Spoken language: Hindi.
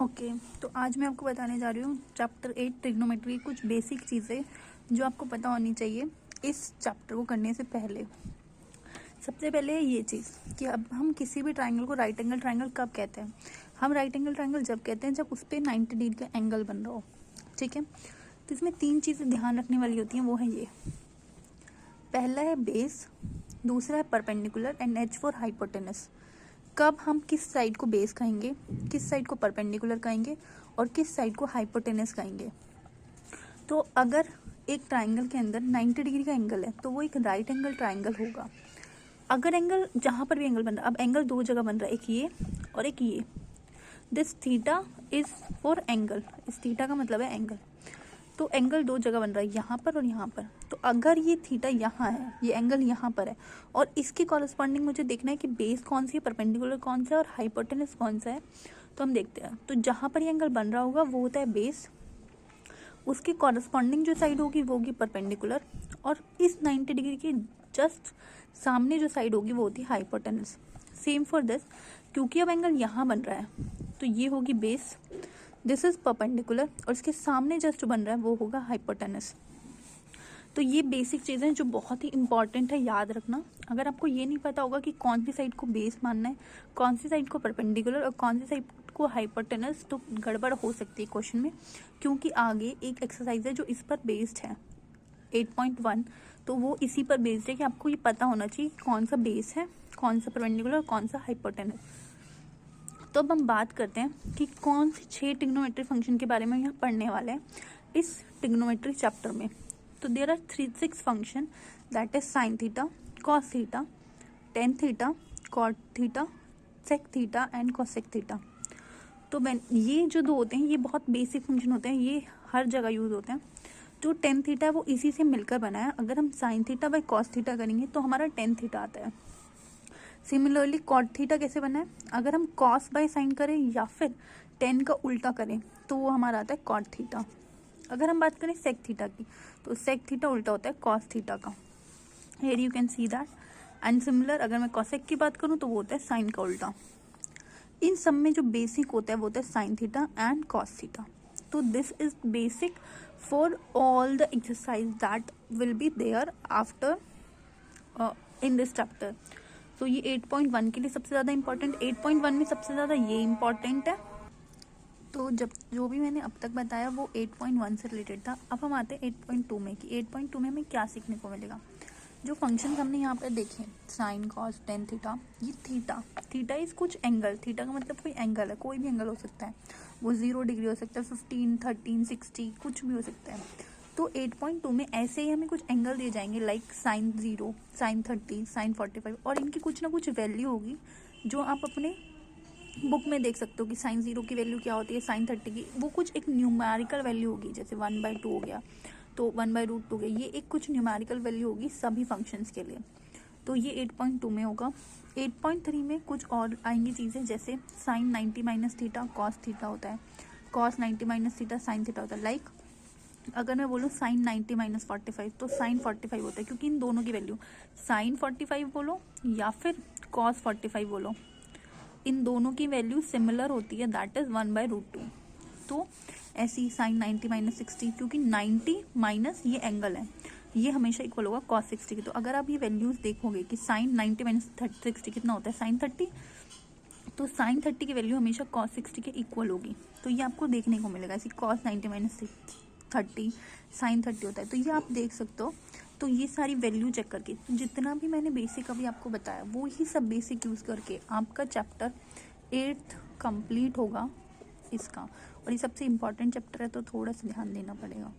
ओके तो आज मैं आपको बताने जा रही हूँ चैप्टर 8 ट्रिग्नोमेट्री की कुछ बेसिक चीज़ें जो आपको पता होनी चाहिए इस चैप्टर को करने से पहले। सबसे पहले ये चीज़ कि अब हम किसी भी ट्राइंगल को राइट एंगल ट्राइंगल कब कहते हैं। हम राइट एंगल ट्राइंगल जब कहते हैं जब उस पर 90 डिग्री का एंगल बन रहा हो, ठीक है। तो इसमें 3 चीज़ें ध्यान रखने वाली होती हैं, वो है ये। पहला है बेस, दूसरा है perpendicular and H for hypotenuse. कब हम किस साइड को बेस कहेंगे, किस साइड को परपेंडिकुलर कहेंगे और किस साइड को हाइपोटेनस कहेंगे। तो अगर एक ट्राइंगल के अंदर 90 डिग्री का एंगल है तो वो एक राइट एंगल ट्राइंगल होगा। अगर एंगल जहाँ पर भी एंगल बन रहा है, अब एंगल 2 जगह बन रहा है, एक ये और एक ये। This theta is for angle, इस थीटा का मतलब है एंगल। तो एंगल 2 जगह बन रहा है, यहाँ पर और यहाँ पर। तो अगर ये थीटा यहाँ है, ये एंगल यहाँ पर है और इसके कॉरस्पॉन्डिंग मुझे देखना है कि बेस कौन सी है, परपेंडिकुलर कौन सा है और हाइपोटेनस कौन सा है। तो हम देखते हैं, तो जहाँ पर ये एंगल बन रहा होगा वो होता है बेस, उसकी कॉरस्पॉन्डिंग जो साइड होगी वो होगी परपेंडिकुलर, और इस 90 डिग्री के जस्ट सामने जो साइड होगी वो होती है हाइपोटेनस। सेम फॉर दिस, क्योंकि अब एंगल यहाँ बन रहा है तो ये होगी बेस, दिस इज परपेंडिकुलर, और इसके सामने जस्ट बन रहा है वो होगा हाइपोटेनस। तो ये बेसिक चीज़ें हैं जो बहुत ही इंपॉर्टेंट है, याद रखना। अगर आपको ये नहीं पता होगा कि कौन सी साइड को बेस मानना है, कौन सी साइड को परपेंडिकुलर और कौन सी साइड को हाइपोटेनस, तो गड़बड़ हो सकती है क्वेश्चन में। क्योंकि आगे एक एक्सरसाइज है जो इस पर बेस्ड है 8.1, तो वो इसी पर बेस्ड है कि आपको ये पता होना चाहिए कौन सा बेस है, कौन सा परपेंडिकुलर और कौन सा हाइपोटेनस। तो अब हम बात करते हैं कि कौन सी 6 ट्रिग्नोमेट्री फंक्शन के बारे में यहाँ पढ़ने वाले हैं इस ट्रिग्नोमेट्री चैप्टर में। तो there are 6 function, that is sine theta, cos theta, tan theta, cot theta, sec theta and cosec theta. तो ये जो 2 होते हैं ये बहुत बेसिक फंक्शन होते हैं, ये हर जगह यूज होते हैं। जो टेन थीटा है वो इसी से मिलकर बना है। अगर हम sine theta by cos theta करेंगे तो हमारा टेन थीटा आता है। सिमिलरली कॉट थीटा कैसे बना है, अगर हम कॉस बाय साइन करें या फिर टेन का उल्टा करें तो वो हमारा आता है कॉट थीटा। अगर हम बात करें सेक थीटा की तो सेक थीटा उल्टा होता है कॉस थीटा का। Here you can see that. And similar अगर मैं कॉसेक की बात करूं तो वो होता है साइन का उल्टा। इन सब में जो बेसिक होता है वो होता है sine theta and cos theta. तो this is basic for all the exercise that will be there after in this chapter. तो ये 8.1 के लिए सबसे ज़्यादा इंपॉर्टेंट, 8.1 में सबसे ज़्यादा ये इंपॉर्टेंट है। तो जब जो भी मैंने अब तक बताया वो 8.1 से रिलेटेड था। अब हम आते हैं 8.2 में कि 8.2 में हमें क्या सीखने को मिलेगा। जो फंक्शन हमने यहाँ पर देखे, साइन कॉस टेन थीटा, ये थीटा इज कुछ एंगल, थीटा का मतलब कोई एंगल है, कोई भी एंगल हो सकता है, वो 0 डिग्री हो सकता है, 15, 13, 60 कुछ भी हो सकता है। तो 8.2 में ऐसे ही हमें कुछ एंगल दिए जाएंगे, लाइक साइन 0, साइन 30, साइन 45, और इनकी कुछ ना कुछ वैल्यू होगी जो आप अपने बुक में देख सकते हो कि साइन 0 की वैल्यू क्या होती है, साइन 30 की वो कुछ एक न्यूमेरिकल वैल्यू होगी, जैसे 1/2 हो गया तो 1/√2 हो गया, ये एक कुछ न्यूमेरिकल वैल्यू होगी सभी फंक्शंस के लिए। तो ये 8.2 में होगा। 8.3 में कुछ और आएंगी चीज़ें, जैसे sine 90 minus theta cos theta होता है, cos 90 minus theta sine theta होता है। लाइक अगर मैं बोलूँ साइन 90 माइनस 45 तो साइन 45 होता है, क्योंकि इन दोनों की वैल्यू साइन 45 बोलो या फिर कॉस 45 बोलो, इन दोनों की वैल्यू सिमिलर होती है, दैट इज 1/√2। तो ऐसी साइन 90 माइनस 60, क्योंकि 90 माइनस ये एंगल है, ये हमेशा इक्वल होगा कॉस 60 की। तो अगर आप ये वैल्यूज देखोगे कि साइन 90 माइनस 60 कितना होता है, साइन 30, तो साइन 30 की वैल्यू हमेशा कॉस 60 के इक्वल होगी। तो ये आपको देखने को मिलेगा, ऐसी कॉस 90 माइनस 30 साइन 30 होता है, तो ये आप देख सकते हो। तो ये सारी वैल्यू चेक करके जितना भी मैंने बेसिक अभी आपको बताया वो ही सब बेसिक यूज़ करके आपका चैप्टर 8 कंप्लीट होगा इसका। और ये सबसे इम्पॉर्टेंट चैप्टर है तो थोड़ा सा ध्यान देना पड़ेगा।